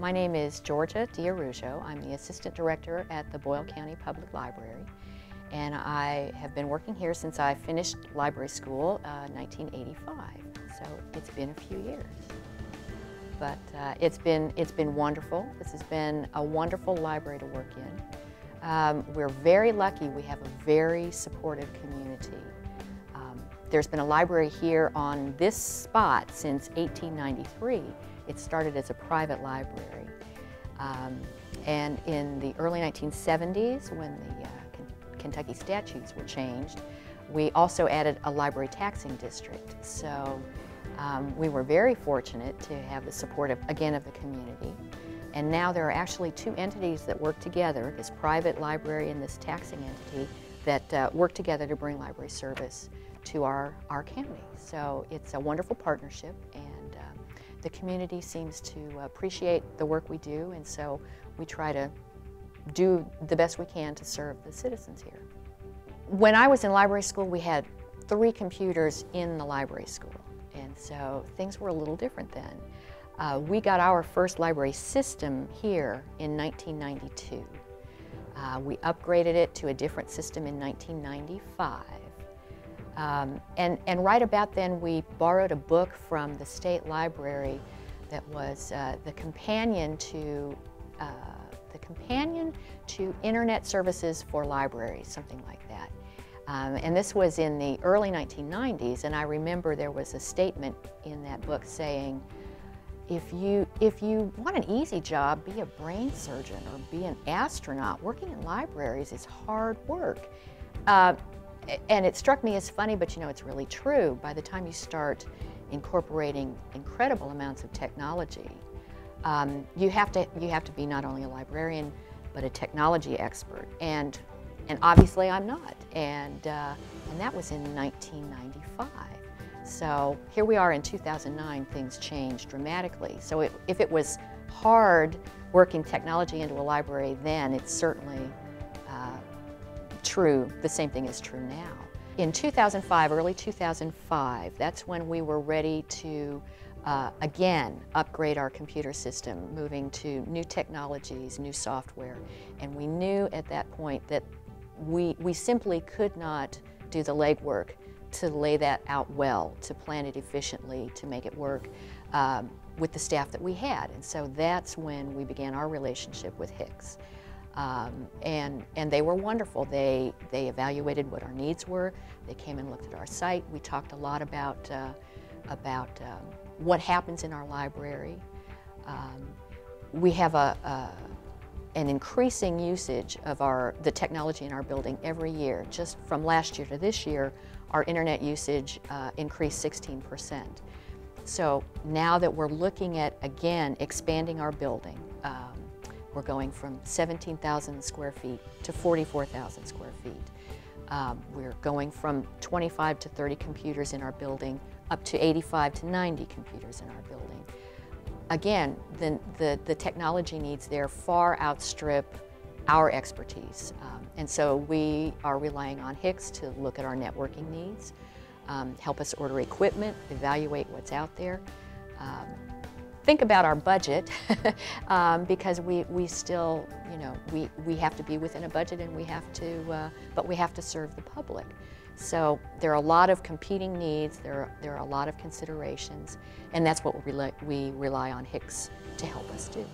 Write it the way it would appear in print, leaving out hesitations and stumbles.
My name is Georgia D'Arujo. I'm the Assistant Director at the Boyle County Public Library, and I have been working here since I finished library school in 1985. So it's been a few years. But it's been wonderful. This has been a wonderful library to work in. We're very lucky. We have a very supportive community. There's been a library here on this spot since 1893. It started as a private library. And in the early 1970s, when the Kentucky statutes were changed, we also added a library taxing district. So we were very fortunate to have the support, again, of the community. And now there are actually two entities that work together, this private library and this taxing entity, that work together to bring library service to our county. So it's a wonderful partnership, and the community seems to appreciate the work we do, and so we try to do the best we can to serve the citizens here. When I was in library school, we had 3 computers in the library school, and so things were a little different then. We got our first library system here in 1992. We upgraded it to a different system in 1995. And right about then we borrowed a book from the state library that was the companion to Internet Services for Libraries, something like that. And this was in the early 1990s, and I remember there was a statement in that book saying, if you want an easy job, be a brain surgeon or be an astronaut. Working in libraries is hard work. And it struck me as funny, but you know, it's really true. By the time you start incorporating incredible amounts of technology, you have to be not only a librarian, but a technology expert. And obviously I'm not. And that was in 1995. So here we are in 2009, things changed dramatically. So if it was hard working technology into a library then, it's certainly true. The same thing is true now. In 2005, early 2005, that's when we were ready to again upgrade our computer system, moving to new technologies, new software. And we knew at that point that we simply could not do the legwork to lay that out well, to plan it efficiently, to make it work with the staff that we had. And so that's when we began our relationship with H.264. And they were wonderful. They evaluated what our needs were. They came and looked at our site. We talked a lot about what happens in our library. We have an increasing usage of the technology in our building every year. Just from last year to this year, our internet usage increased 16%. So now that we're looking at, again, expanding our building, we're going from 17,000 square feet to 44,000 square feet. We're going from 25 to 30 computers in our building up to 85 to 90 computers in our building. Again, the technology needs there far outstrip our expertise. And so we are relying on H.264 to look at our networking needs, help us order equipment, evaluate what's out there. Think about our budget because we still, you know, we have to be within a budget, and but we have to serve the public. So there are a lot of competing needs, there are a lot of considerations, and that's what we rely on H.264 to help us do.